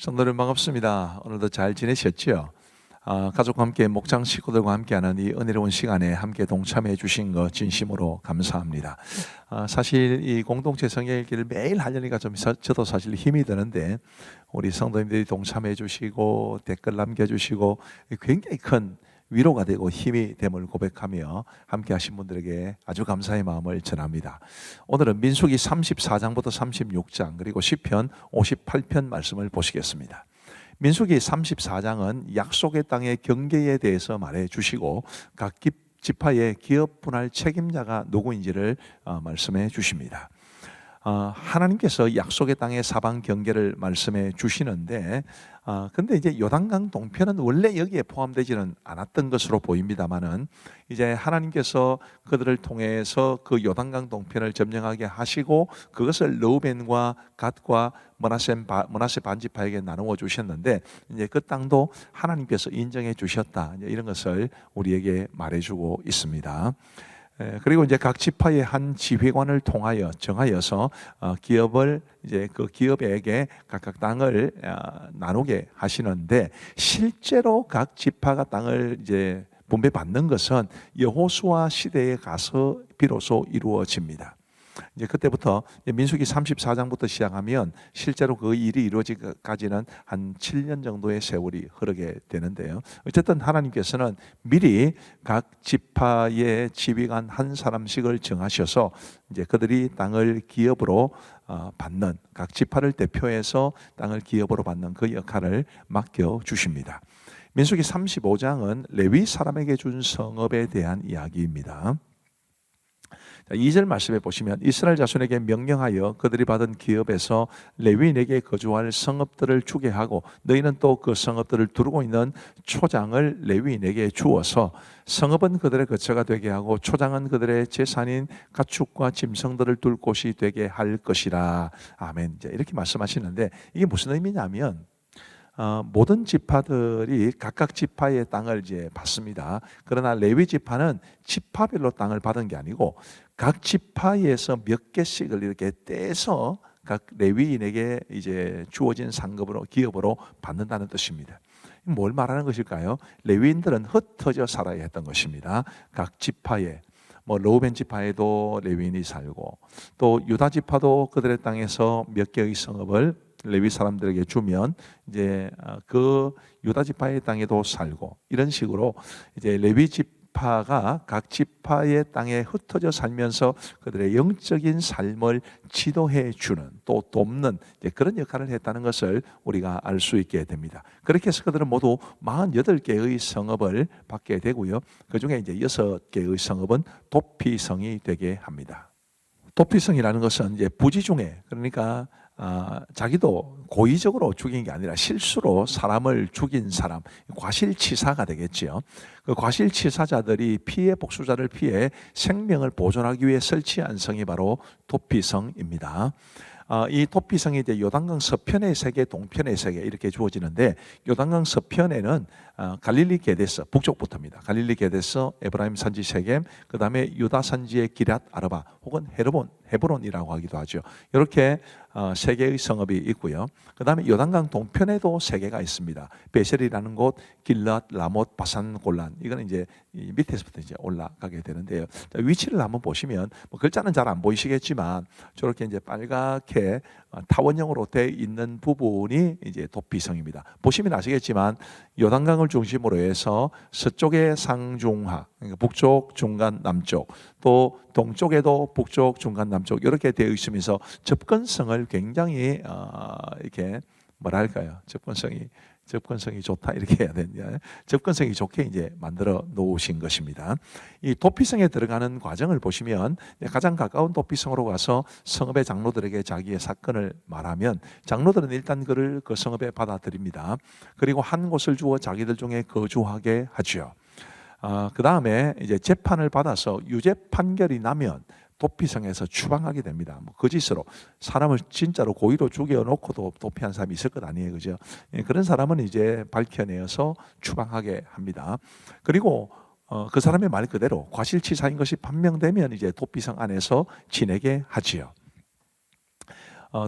성도님 반갑습니다. 오늘도 잘 지내셨죠? 가족과 함께 목장 식구들과 함께하는 이 은혜로운 시간에 함께 동참해 주신 것 진심으로 감사합니다. 사실 이 공동체 성경읽기를 매일 하려니까 좀 저도 사실 힘이 드는데 우리 성도님들이 동참해 주시고 댓글 남겨주시고 굉장히 큰 위로가 되고 힘이 됨을 고백하며 함께 하신 분들에게 아주 감사의 마음을 전합니다. 오늘은 민수기 34장부터 36장 그리고 시편 58편 말씀을 보시겠습니다. 민수기 34장은 약속의 땅의 경계에 대해서 말해 주시고 각 지파의 기업 분할 책임자가 누구인지를 말씀해 주십니다. 하나님께서 약속의 땅의 사방 경계를 말씀해 주시는데 근데 이제 요단강 동편은 원래 여기에 포함되지는 않았던 것으로 보입니다만은 이제 하나님께서 그들을 통해서 그 요단강 동편을 점령하게 하시고 그것을 르우벤과 갓과 므낫세 반지파에게 나누어 주셨는데 이제 그 땅도 하나님께서 인정해 주셨다. 이런 것을 우리에게 말해주고 있습니다. 그리고 이제 각 지파의 한 지휘관을 통하여 정하여서 기업을 이제 그 기업에게 각각 땅을 나누게 하시는데 실제로 각 지파가 땅을 이제 분배받는 것은 여호수아 시대에 가서 비로소 이루어집니다. 이제 그때부터 민수기 34장부터 시작하면 실제로 그 일이 이루어지기까지는 한 7년 정도의 세월이 흐르게 되는데요. 어쨌든 하나님께서는 미리 각 지파의 지휘관 한 사람씩을 정하셔서 이제 그들이 땅을 기업으로 받는 각 지파를 대표해서 땅을 기업으로 받는 그 역할을 맡겨 주십니다. 민수기 35장은 레위 사람에게 준 성읍에 대한 이야기입니다. 2절 말씀에 보시면 이스라엘 자손에게 명령하여 그들이 받은 기업에서 레위인에게 거주할 성읍들을 주게 하고 너희는 또 그 성읍들을 두르고 있는 초장을 레위인에게 주어서 성읍은 그들의 거처가 되게 하고 초장은 그들의 재산인 가축과 짐승들을 둘 곳이 되게 할 것이라. 아멘. 이렇게 말씀하시는데 이게 무슨 의미냐면 모든 지파들이 각각 지파의 땅을 이제 받습니다. 그러나 레위 지파는 지파별로 땅을 받은 게 아니고 각 지파에서 몇 개씩을 이렇게 떼서 각 레위인에게 이제 주어진 상급으로 기업으로 받는다는 뜻입니다. 뭘 말하는 것일까요? 레위인들은 흩어져 살아야 했던 것입니다. 각 지파에 르우벤 지파에도 레위인이 살고 또 유다 지파도 그들의 땅에서 몇 개의 성읍을 레위 사람들에게 주면 이제 그 유다 지파의 땅에도 살고 이런 식으로 이제 레위 지파가 각 지파의 땅에 흩어져 살면서 그들의 영적인 삶을 지도해 주는 또 돕는 그런 역할을 했다는 것을 우리가 알 수 있게 됩니다. 그렇게 해서 그들은 모두 48개의 성읍을 받게 되고요. 그중에 이제 6개의 성읍은 도피성이 되게 합니다. 도피성이라는 것은 이제 부지 중에 그러니까 자기도 고의적으로 죽인 게 아니라 실수로 사람을 죽인 사람, 과실치사가 되겠지요. 그 과실치사자들이 피해 복수자를 피해 생명을 보존하기 위해 설치한 성이 바로 도피성입니다. 이 도피성이 이제 요단강 서편의 세계, 동편의 세계 이렇게 주어지는데 요단강 서편에는 갈릴리 게데스 북쪽부터입니다. 갈릴리 게데스, 에브라임 산지 세겜, 그 다음에 유다 산지의 기럇 아르바 혹은 헤브론이라고 하기도 하죠. 이렇게 세 개의 성읍이 있고요. 그 다음에 요단강 동편에도 세 개가 있습니다. 베셀이라는 곳, 길랏, 라못, 바산, 골란. 이거는 이제 밑에서부터 이제 올라가게 되는데요. 위치를 한번 보시면 글자는 잘 안 보이시겠지만 저렇게 이제 빨갛게 타원형으로 되어 있는 부분이 이제 도피성입니다. 보시면 아시겠지만 요단강을 중심으로 해서 서쪽에 상중하, 그러니까 북쪽, 중간, 남쪽, 또 동쪽에도 북쪽, 중간, 남쪽 이렇게 되어 있으면서 접근성을 굉장히 이렇게 뭐랄까요? 접근성이 좋다 이렇게 해야 되냐? 접근성이 좋게 이제 만들어 놓으신 것입니다. 이 도피성에 들어가는 과정을 보시면 가장 가까운 도피성으로 가서 성읍의 장로들에게 자기의 사건을 말하면 장로들은 일단 그를 그 성읍에 받아들입니다. 그리고 한 곳을 주어 자기들 중에 거주하게 하죠. 그 다음에 이제 재판을 받아서 유죄 판결이 나면 도피성에서 추방하게 됩니다. 거짓으로 사람을 진짜로 고의로 죽여놓고도 도피한 사람이 있을 것 아니에요, 그죠? 그런 사람은 이제 밝혀내어서 추방하게 합니다. 그리고 그 사람의 말 그대로 과실치사인 것이 판명되면 이제 도피성 안에서 지내게 하지요.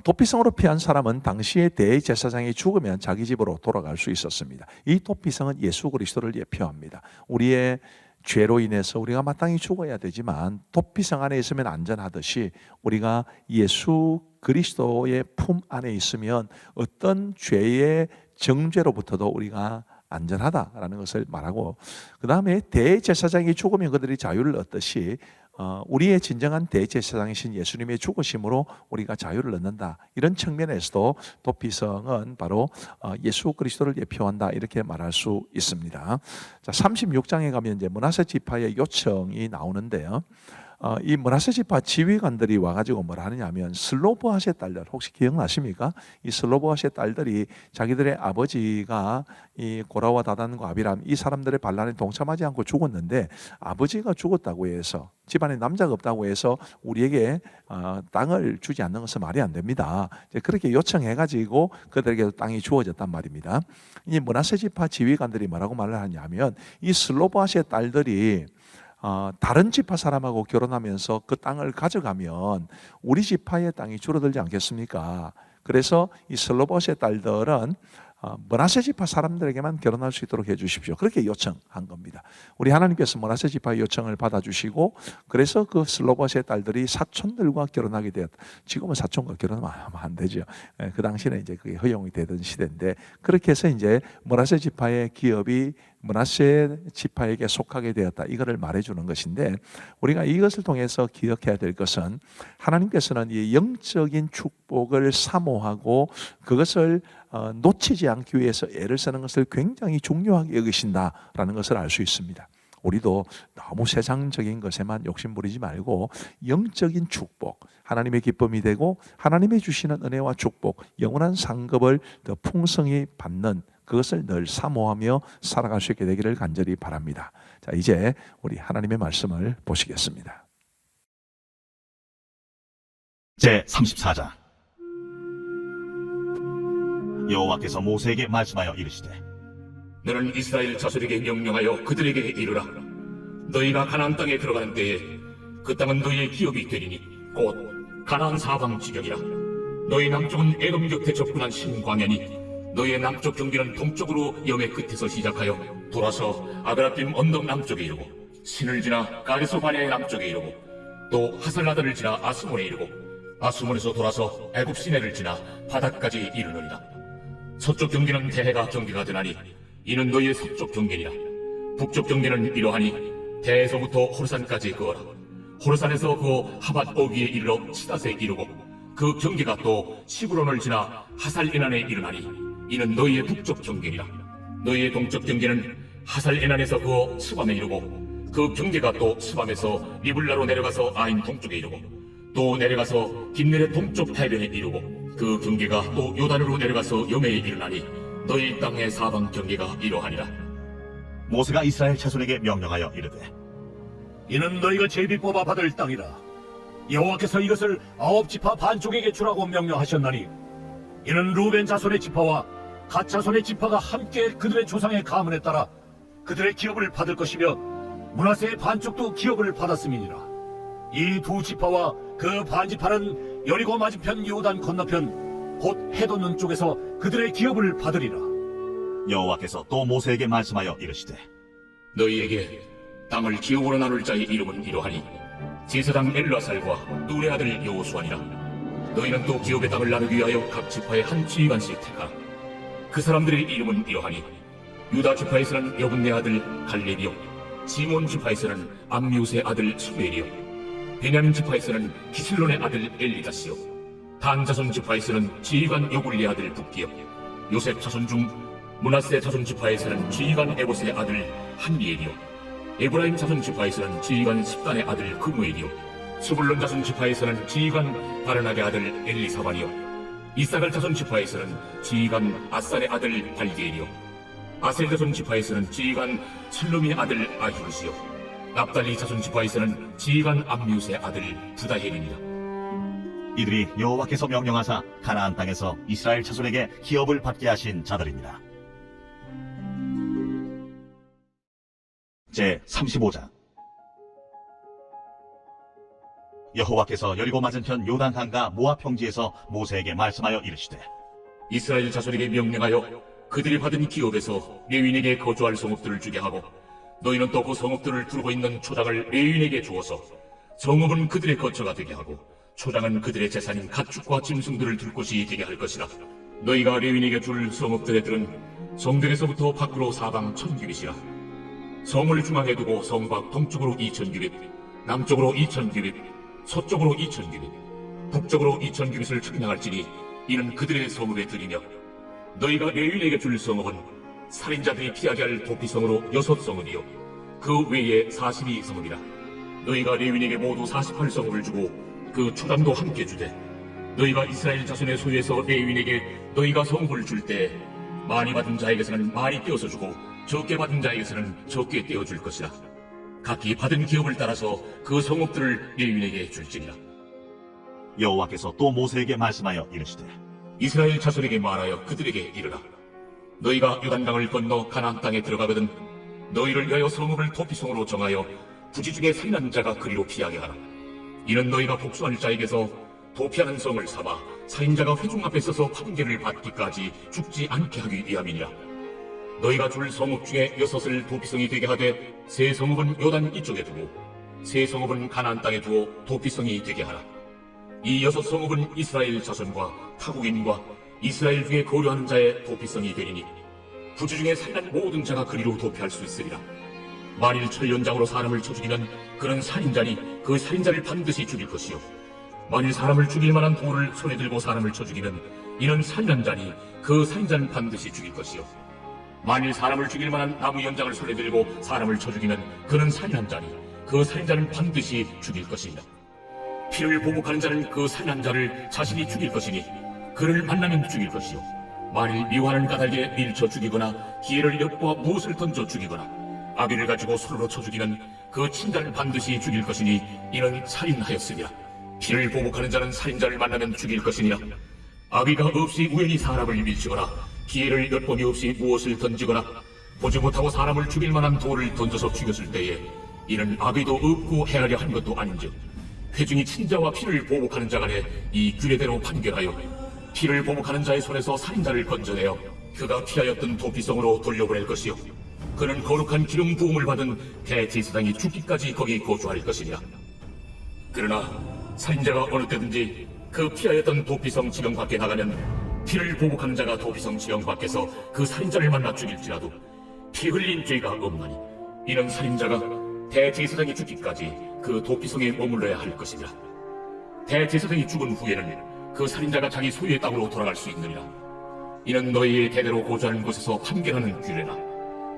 도피성으로 피한 사람은 당시의 대제사장이 죽으면 자기 집으로 돌아갈 수 있었습니다. 이 도피성은 예수 그리스도를 예표합니다. 우리의 죄로 인해서 우리가 마땅히 죽어야 되지만 도피성 안에 있으면 안전하듯이 우리가 예수 그리스도의 품 안에 있으면 어떤 죄의 정죄로부터도 우리가 안전하다라는 것을 말하고, 그 다음에 대제사장이 죽으면 그들이 자유를 얻듯이 우리의 진정한 대제사장이신 예수님의 죽으심으로 우리가 자유를 얻는다. 이런 측면에서도 도피성은 바로 예수 그리스도를 예표한다, 이렇게 말할 수 있습니다. 자, 36장에 가면 이제 므낫세 지파의 요청이 나오는데요. 이 므낫세 지파 지휘관들이 와가지고 뭐라 하느냐면, 슬로보핫의 딸들, 혹시 기억나십니까? 이 슬로보핫의 딸들이 자기들의 아버지가 이 고라와 다단과 아비람, 이 사람들의 반란에 동참하지 않고 죽었는데, 아버지가 죽었다고 해서, 집안에 남자가 없다고 해서 우리에게 땅을 주지 않는 것은 말이 안 됩니다. 그렇게 요청해가지고 그들에게 땅이 주어졌단 말입니다. 이 므낫세 지파 지휘관들이 뭐라고 말을 하냐면, 이 슬로보핫의 딸들이 다른 지파 사람하고 결혼하면서 그 땅을 가져가면 우리 지파의 땅이 줄어들지 않겠습니까? 그래서 이 슬로보핫의 딸들은 므낫세 지파 사람들에게만 결혼할 수 있도록 해주십시오. 그렇게 요청한 겁니다. 우리 하나님께서 므낫세 지파의 요청을 받아주시고, 그래서 그 슬로보핫의 딸들이 사촌들과 결혼하게 되었다. 지금은 사촌과 결혼하면 안 되죠. 그 당시에는 이제 그게 허용이 되던 시대인데, 그렇게 해서 이제 므낫세 지파의 기업이 므낫세 지파에게 속하게 되었다, 이거를 말해주는 것인데, 우리가 이것을 통해서 기억해야 될 것은, 하나님께서는 이 영적인 축복을 사모하고 그것을 놓치지 않기 위해서 애를 쓰는 것을 굉장히 중요하게 여기신다라는 것을 알 수 있습니다. 우리도 너무 세상적인 것에만 욕심 부리지 말고 영적인 축복, 하나님의 기쁨이 되고 하나님이 주시는 은혜와 축복, 영원한 상급을 더 풍성히 받는 그것을 늘 사모하며 살아갈 수 있게 되기를 간절히 바랍니다. 자, 이제 우리 하나님의 말씀을 보시겠습니다. 제34장. 여호와께서 모세에게 말씀하여 이르시되, 너는 이스라엘 자손에게 명령하여 그들에게 이르라. 너희가 가나안 땅에 들어가는 때에 그 땅은 너희의 기업이 되리니 곧 가나안 사방 지경이라. 너희 남쪽은 에돔 곁에 접근한 신광야니 너희의 남쪽 경계는 동쪽으로 염의 끝에서 시작하여 돌아서 아그라빔 언덕 남쪽에 이르고 신을 지나 가데스 바네의 남쪽에 이르고 또 하살라다를 지나 아스몬에 이르고 아스몬에서 돌아서 애굽 시내를 지나 바닥까지 이르느니라. 서쪽 경계는 대해가 경계가 되나니 이는 너희의 서쪽 경계니라. 북쪽 경계는 이러하니 대에서부터 호르산까지 그어라. 호르산에서 그어 하밧 어귀에 이르러 치닷에 이르고 그 경계가 또 시브론을 지나 하살에난에 이르나니 이는 너희의 북쪽 경계니라. 너희의 동쪽 경계는 하살에난에서 그어 스밤에 이르고 그 경계가 또 스밤에서 리블라로 내려가서 아인 동쪽에 이르고 또 내려가서 긴네렛 동쪽 해변에 이르고 그 경계가 또 요단으로 내려가서 염해에 이르나니 너희 땅의 사방 경계가 이러하니라. 모세가 이스라엘 자손에게 명령하여 이르되, 이는 너희가 제비 뽑아 받을 땅이라. 여호와께서 이것을 9지파 반쪽에게 주라고 명령하셨나니 이는 루벤 자손의 지파와 갓 자손의 지파가 함께 그들의 조상의 가문에 따라 그들의 기업을 받을 것이며 므낫세의 반쪽도 기업을 받았음이니라. 이 두 지파와 그 반지파는 여리고 맞은편 요단 건너편 곧 해돋는 쪽에서 그들의 기업을 받으리라. 여호와께서 또 모세에게 말씀하여 이르시되, 너희에게 땅을 기업으로 나눌 자의 이름은 이러하니 제사장 엘라살과 누의 아들 여호수아니라. 너희는 또 기업의 땅을 나누기 위하여 각 지파의 한 지휘관씩 택하라. 그 사람들의 이름은 이러하니 유다 지파에서는 여분네 아들 갈렙이요, 시몬 지파에서는 암미우스의 아들 수멜이요, 베냐민 지파에서는 기슬론의 아들 엘리다시요, 단 자손 지파에서는 지휘관 여굴리의 아들 북기요, 요셉 자손 중 므낫세 자손 지파에서는 지휘관 에봇의 아들 한미엘이요, 에브라임 자손 지파에서는 지휘관 십단의 아들 그무엘이요, 스불론 자손 지파에서는 지휘관 바르낙의 아들 엘리사반이요, 이사갈 자손 지파에서는 지휘관 아산의 아들 발디엘이요, 아셀 자손 지파에서는 지휘관 슬루미의 아들 아히루시요, 납달리 자손 지파에서는 지휘관 암미우스의 아들 부다헬이니라. 이들이 여호와께서 명령하사 가나안 땅에서 이스라엘 자손에게 기업을 받게 하신 자들입니다. 제35장. 여호와께서 여리고 맞은편 요단강과 모압 평지에서 모세에게 말씀하여 이르시되 이스라엘 자손에게 명령하여 그들이 받은 기업에서 레위인에게 거주할 성읍들을 주게 하고 너희는 또 그 성읍들을 두르고 있는 초장을 레위인에게 주어서 성읍은 그들의 거처가 되게 하고 초장은 그들의 재산인 가축과 짐승들을 둘 곳이 되게 할 것이라. 너희가 레위인에게 줄 성읍들의 들은 성들에서부터 밖으로 사방 1000규빗이라. 성을 중앙에 두고 성곽 동쪽으로 2000규빗, 남쪽으로 2000규빗, 서쪽으로 2000규빗, 북쪽으로 2000규빗을 측량할지니 이는 그들의 성읍에 들이며 너희가 레위인에게 줄 성읍은 살인자들이 피하게 할 도피성으로 6성읍이요 그 외에 42성읍이라. 너희가 레위인에게 모두 48성읍을 주고 그 초장도 함께 주되 너희가 이스라엘 자손의 소유에서 레위인에게 너희가 성읍을 줄 때 많이 받은 자에게서는 많이 떼어서 주고 적게 받은 자에게서는 적게 떼어줄 것이라. 각기 받은 기업을 따라서 그 성읍들을 레위인에게 줄지니라. 여호와께서 또 모세에게 말씀하여 이르시되 이스라엘 자손에게 말하여 그들에게 이르라. 너희가 요단강을 건너 가나안 땅에 들어가거든 너희를 위하여 성읍을 도피성으로 정하여 부지 중에 살인한 자가 그리로 피하게 하라. 이는 너희가 복수할 자에게서 도피하는 성을 삼아 살인자가 회중 앞에 서서 판결을 받기까지 죽지 않게 하기 위함이니라. 너희가 줄 성읍 중에 6을 도피성이 되게 하되 세 성읍은 요단 이쪽에 두고 세 성읍은 가나안 땅에 두어 도피성이 되게 하라. 이 6성읍은 이스라엘 자손과 타국인과 이스라엘 중에 거류하는 자의 도피성이 되리니 부지 중에 살인한 모든 자가 그리로 도피할 수 있으리라. 만일 철연장으로 사람을 쳐 죽이면 그는 살인자니 그 살인자를 반드시 죽일 것이요 만일 사람을 죽일 만한 돌을 손에 들고 사람을 쳐 죽이면 이는 살인한 자니 그 살인자는 반드시 죽일 것이요 만일 사람을 죽일 만한 나무 연장을 손에 들고 사람을 쳐 죽이면 그는 살인한 자니 그 살인자는 반드시 죽일 것이니라. 피를 보복하는 자는 그 살인한 자를 자신이 죽일 것이니 그를 만나면 죽일 것이요 만일 미워하는 까닭에 밀쳐 죽이거나 기회를 엿보아 무엇을 던져 죽이거나 아비를 가지고 손으로 쳐 죽이면 그 친자를 반드시 죽일 것이니 이는 살인하였으니라. 피를 보복하는 자는 살인자를 만나면 죽일 것이니라. 아비가 없이 우연히 사람을 밀치거나 기회를 엿봄이 없이 무엇을 던지거나 보지 못하고 사람을 죽일 만한 돌을 던져서 죽였을 때에 이는 아비도 없고 헤아려 한 것도 아닌즉 회중이 친자와 피를 보복하는 자 간에 이 규례대로 판결하여 피를 보복하는 자의 손에서 살인자를 건져내어 그가 피하였던 도피성으로 돌려보낼 것이요 그는 거룩한 기름 부음을 받은 대제사장이 죽기까지 거기 거주할 것이니라. 그러나 살인자가 어느 때든지 그 피하였던 도피성 지경 밖에 나가면 피를 보복하는 자가 도피성 지경 밖에서 그 살인자를 만나 죽일지라도 피 흘린 죄가 없나니 이는 살인자가 대제사장이 죽기까지 그 도피성에 머물러야 할 것이니라. 대제사장이 죽은 후에는 그 살인자가 자기 소유의 땅으로 돌아갈 수 있느니라. 이는 너희의 대대로 거주하는 곳에서 판결하는 규례라.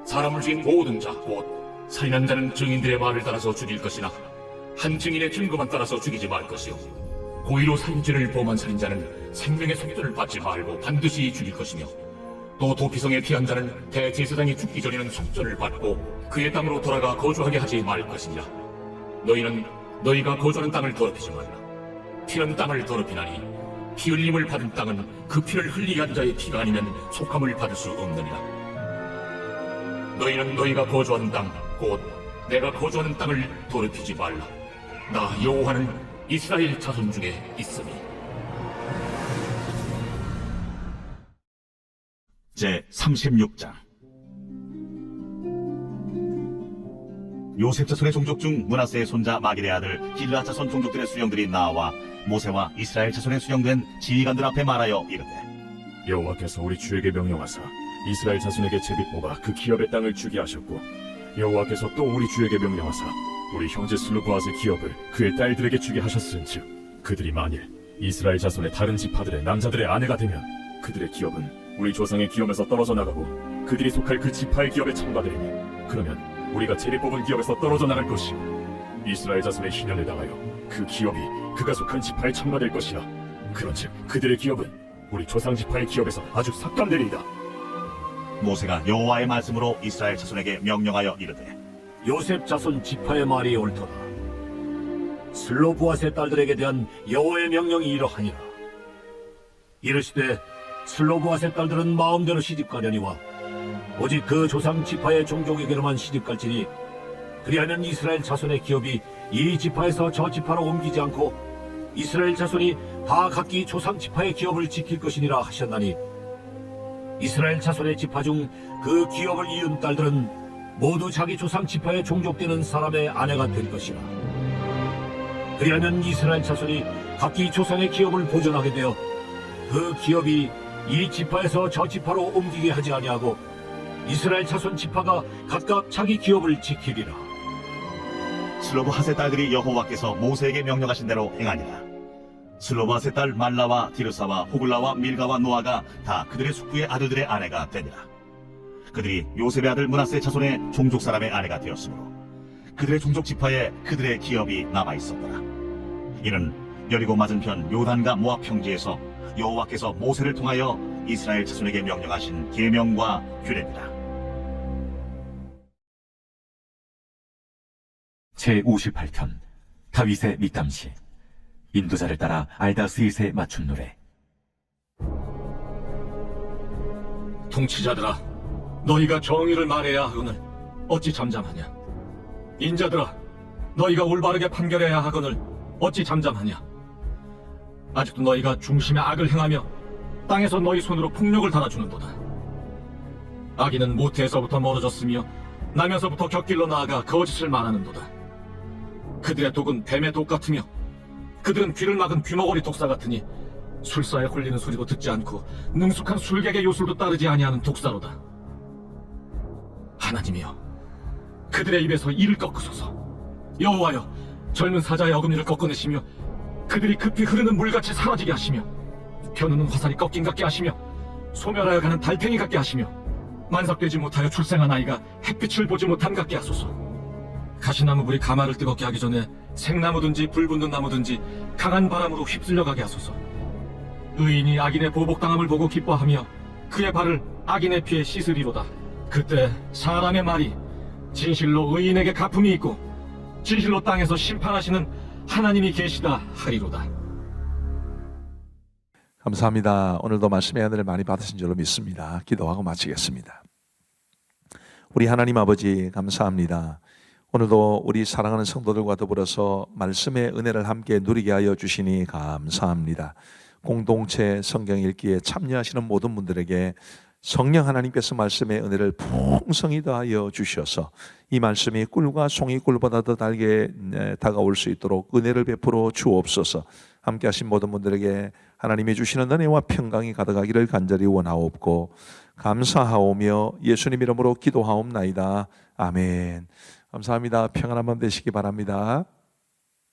사람을 죽인 모든 자 곧 살인한 자는 증인들의 말을 따라서 죽일 것이나 한 증인의 증거만 따라서 죽이지 말 것이요 고의로 살인죄를 범한 살인자는 생명의 속죄를 받지 말고 반드시 죽일 것이며 또 도피성에 피한 자는 대제사장이 죽기 전에는 속죄를 받고 그의 땅으로 돌아가 거주하게 하지 말 것이니라. 너희는 너희가 거주하는 땅을 더럽히지 말라. 피는 땅을 더럽히나니 피 흘림을 받은 땅은 그 피를 흘리게 한 자의 피가 아니면 속함을 받을 수 없느니라. 너희는 너희가 거주하는 땅 곧 내가 거주하는 땅을 더럽히지 말라. 나 여호와는 이스라엘 자손 중에 있으니. 제 36장 요셉 자손의 종족 중 므낫세의 손자 마길의 아들 길라 자손 종족들의 수령들이 나와 모세와 이스라엘 자손의 수령된 지휘관들 앞에 말하여 이르되 여호와께서 우리 주에게 명령하사 이스라엘 자손에게 제비 뽑아 그 기업의 땅을 주게 하셨고 여호와께서 또 우리 주에게 명령하사 우리 형제 슬루브앗의 기업을 그의 딸들에게 주게 하셨은즉 그들이 만일 이스라엘 자손의 다른 지파들의 남자들의 아내가 되면 그들의 기업은 우리 조상의 기업에서 떨어져 나가고 그들이 속할 그 지파의 기업에 참가되리니 그러면 우리가 제비 뽑은 기업에서 떨어져 나갈 것이요 이스라엘 자손의 희년을 당하여 그 기업이 그가 속한 지파에 참가될 것이라. 그런즉 그들의 기업은 우리 조상 지파의 기업에서 아주 삭감되리이다. 모세가 여호와의 말씀으로 이스라엘 자손에게 명령하여 이르되 요셉 자손 지파의 말이 옳도다. 슬로브앗의 딸들에게 대한 여호와의 명령이 이러하니라. 이르시되 슬로브앗의 딸들은 마음대로 시집가려니와 오직 그 조상 지파의 종족에게로만 시집갈지니 그리하면 이스라엘 자손의 기업이 이 지파에서 저 지파로 옮기지 않고 이스라엘 자손이 다 각기 조상 지파의 기업을 지킬 것이니라 하셨나니 이스라엘 자손의 지파 중 그 기업을 이은 딸들은 모두 자기 조상 지파에 종족되는 사람의 아내가 될 것이라. 그리하면 이스라엘 자손이 각기 조상의 기업을 보존하게 되어 그 기업이 이 지파에서 저 지파로 옮기게 하지 아니하고 이스라엘 자손 지파가 각각 자기 기업을 지키리라. 슬로브핫의 딸들이 여호와께서 모세에게 명령하신 대로 행하니라. 슬로브핫의 딸 말라와 디르사와 호글라와 밀가와 노아가 다 그들의 숙부의 아들들의 아내가 되니라. 그들이 요셉의 아들 므낫세 자손의 종족 사람의 아내가 되었으므로 그들의 종족 지파에 그들의 기업이 남아 있었더라. 이는 여리고 맞은편 요단과 모압 평지에서 여호와께서 모세를 통하여 이스라엘 자손에게 명령하신 계명과 규례니라. 제58편 다윗의 밑담시. 인도자를 따라 알다스잇의 맞춤 노래. 통치자들아, 너희가 정의를 말해야 하거늘 어찌 잠잠하냐? 인자들아, 너희가 올바르게 판결해야 하거늘 어찌 잠잠하냐? 아직도 너희가 중심에 악을 행하며 땅에서 너희 손으로 폭력을 달아주는도다. 악인은 모태에서부터 멀어졌으며 나면서부터 곁길로 나아가 거짓을 말하는도다. 그들의 독은 뱀의 독 같으며 그들은 귀를 막은 귀머거리 독사 같으니 술사에 홀리는 소리도 듣지 않고 능숙한 술객의 요술도 따르지 아니하는 독사로다. 하나님이여, 그들의 입에서 이를 꺾으소서. 여호와여, 젊은 사자의 어금니를 꺾어내시며 그들이 급히 흐르는 물같이 사라지게 하시며 겨누는 화살이 꺾인 같게 하시며 소멸하여 가는 달팽이 같게 하시며 만삭되지 못하여 출생한 아이가 햇빛을 보지 못함 같게 하소서. 가시나무 불이 가마를 뜨겁게 하기 전에 생나무든지 불 붙는 나무든지 강한 바람으로 휩쓸려 가게 하소서. 의인이 악인의 보복당함을 보고 기뻐하며 그의 발을 악인의 피에 씻으리로다. 그때 사람의 말이 진실로 의인에게 갚음이 있고 진실로 땅에서 심판하시는 하나님이 계시다 하리로다. 감사합니다. 오늘도 말씀의 은혜를 많이 받으신 줄로 믿습니다. 기도하고 마치겠습니다. 우리 하나님 아버지 감사합니다. 오늘도 우리 사랑하는 성도들과 더불어서 말씀의 은혜를 함께 누리게 하여 주시니 감사합니다. 공동체 성경 읽기에 참여하시는 모든 분들에게 성령 하나님께서 말씀의 은혜를 풍성히 더하여 주셔서 이 말씀이 꿀과 송이 꿀보다 더 달게 다가올 수 있도록 은혜를 베풀어 주옵소서. 함께 하신 모든 분들에게 하나님이 주시는 은혜와 평강이 가득하기를 간절히 원하옵고 감사하오며 예수님 이름으로 기도하옵나이다. 아멘. 감사합니다. 평안한 밤 되시기 바랍니다.